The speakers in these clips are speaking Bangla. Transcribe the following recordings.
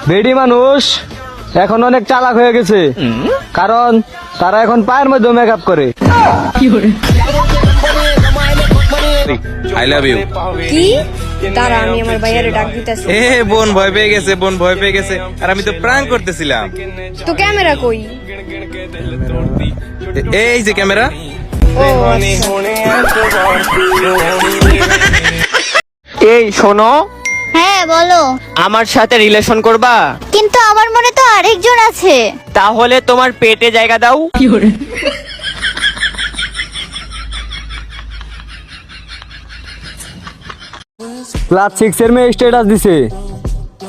বেডি মানুষ এখন অনেক চালাক হয়ে গেছে, কারণ তারা এখন পায়ের মধ্যে মেকআপ করে। I love you. কি? দাঁড়া, আমি আমার ভাইয়ারে ডাক দিতেছি। এ বোন ভয় পেয়ে গেছে, বোন ভয় পেয়ে গেছে। আর আমি তো প্র্যাঙ্ক করতেছিলাম। তো ক্যামেরা কই? এই যে ক্যামেরা। ও আচ্ছা। এই শোনো, হ্যাঁ বলো। আমার সাথে রিলেশন করবা? কিন্তু আমার মনে তো আরেকজন আছে। তাহলে তোমার পেটে জায়গা দাও। ক্লাস 6 এর মেয়ে স্ট্যাটাস দিছে,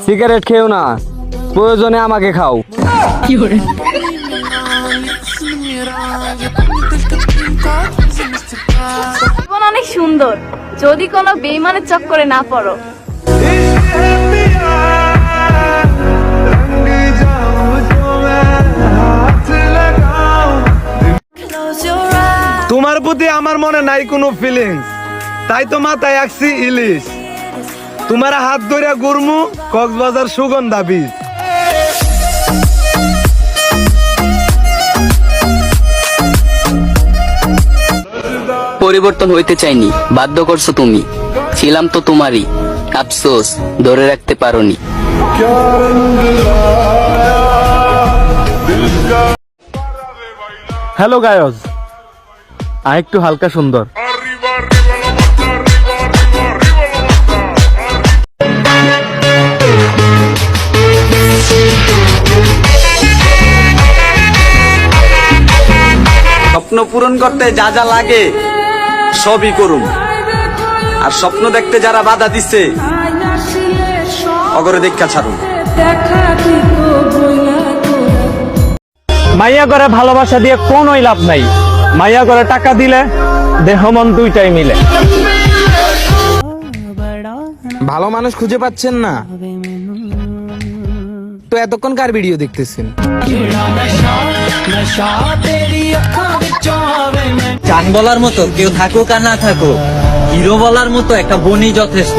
সিগারেট খেও না, প্রয়োজনে আমাকে খাও। জীবন অনেক সুন্দর যদি কোনো বেইমানের চক্করে না পড়ো। তোমার প্রতি আমার মনে নাই কোনো ফিলিংস, তাই তো মাথায় আঁকছি ইলিশ। তোমার হাত ধরে গুরমু কক্সবাজার সুগন্ধা বীজ। পরিবর্তন হইতে চাইনি, বাধ্য করছো তুমি। ছিলাম তো তোমারই, আফসোস ধরে রাখতে পারোনি। হ্যালো গায়জ, একটু হালকা সুন্দর। স্বপ্ন পূরণ করতে যা যা লাগে সবই করুম, আর স্বপ্ন দেখতে যারা বাধা দিচ্ছে অগরে দেখা ছাড়ুন। মাইয়া করে ভালোবাসা দিয়ে কোনোই লাভ নাই, মাইয়া করে টাকা দিলে দেহ মন দুইটাই মিলে। ভালো মানুষ খুঁজে পাচ্ছেন না তো এতক্ষণ কার ভিডিও দেখতেছেন? চান বলার মতো কেউ থাকুক আর না থাকুক, হিরো বলার মতো একটা বনি যথেষ্ট।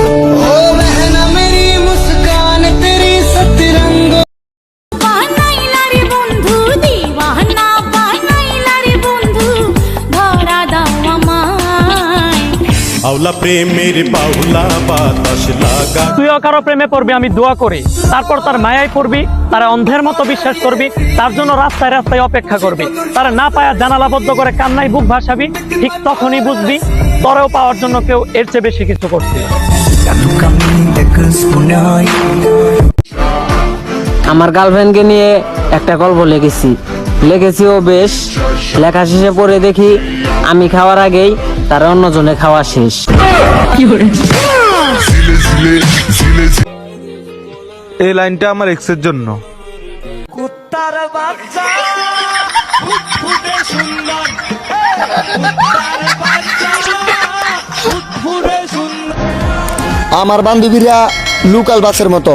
আউলা প্রেমের বাউলা বাতাস লাগা। তুইও কারো প্রেমে পড়বি আমি দোয়া করি, তারপর তার মায়ায় পড়বি, তারা অন্ধের মতো বিশ্বাস করবি, তার জন্য রাস্তায় রাস্তায় অপেক্ষা করবি, তারা না পায়া জানালাবদ্ধ করে কান্নায় বুক ভাসাবি। ঠিক তখনই বুঝবি তরেও পাওয়ার জন্য কেউ এর চেয়ে বেশি কিছু করছে। আমার গার্লফ্রেন্ডকে নিয়ে একটা গল্প লিখেছিও বেশ। লেখা শেষে পড়ে দেখি আমি খাওয়ার আগেই তার অন্যজনে খাওয়া শেষ। এই লাইনটা আমার এক্সের জন্য। আমার বান্ধবীরা লোকাল বাসের মতো,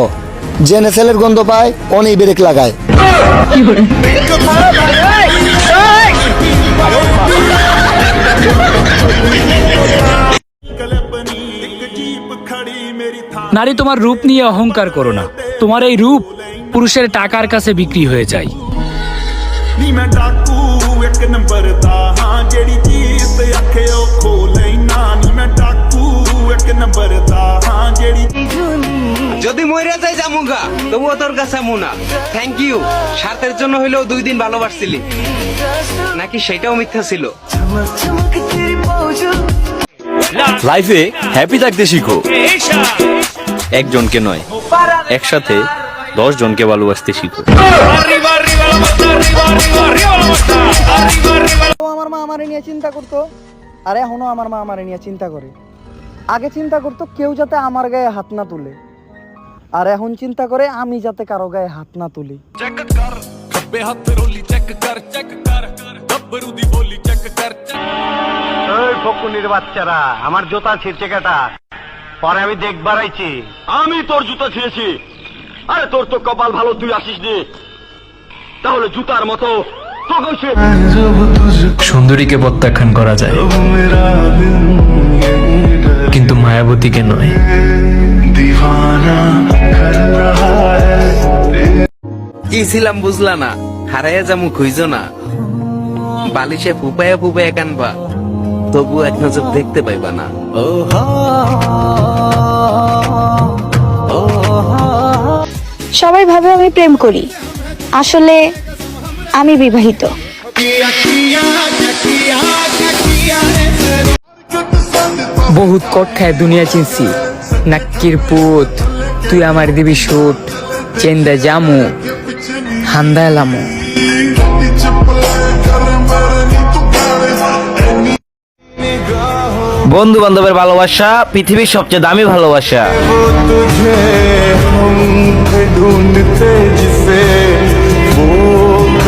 জেনে ছেলের গন্ধ পায় অনেক ব্রেক লাগায়। নারী, তোমার রূপ নিয়ে অহংকার করো না। তোমার এই রূপ পুরুষের টাকার কাছে বিক্রি হয়ে যায়। যদি মইরা যাই জামুগা তবুও তোর কাছে মুনা। থ্যাংক ইউ, স্বার্থের জন্য হইলেও 2 দিন ভালোবাসছিলি, নাকি সেটাও মিথ্যা ছিল? লাইফে হ্যাপি থাকতে শিখো, একজনকে নয় একসাথে 10 জনকে ভালোবাসতে শিখো। আমার মা আমারে নিয়ে চিন্তা করতো, আর এখনো আমার মা আমারে নিয়ে চিন্তা করে। আগে চিন্তা করতো কেউ যাতে আমার গায়ে হাত না তুলে, আর এখন চিন্তা করে আমি যাতে কারো গায়ে হাত না তুলি। ওই ফকুনির বাচ্চারা, আমার জুতা ছিঁড়ছে কেটা? পরে আমি দেখবার আইছি। আমি তোর জুতা ছিঁড়েছি? আরে তোর তো কপাল ভালো, তুই আসিস নি, তাহলে জুতার মতো সুন্দরীকে প্রত্যাখ্যান করা যায়, কিন্তু মায়াবতীকে নয়। কি ছিলাম বুঝলা না, হারাইয়া যামু খুঁজো না, বালিশে ফুপায়া ফুপায়া কানবা, তবু এক নজর দেখতে পাইবা না। সবাই ভাবে আমি প্রেম করি, আসলে আমি বিবাহিত। বহুত কট খায় দুনিয়া চিনছি, নাক্কির পুত তুই আমার দিবি শুট, চেন্দা জামু হান্দা এলামু। বন্ধু বান্ধবের ভালোবাসা পৃথিবীর সবচেয়ে দামি ভালোবাসা। तुझे हम ढूंढते जिसे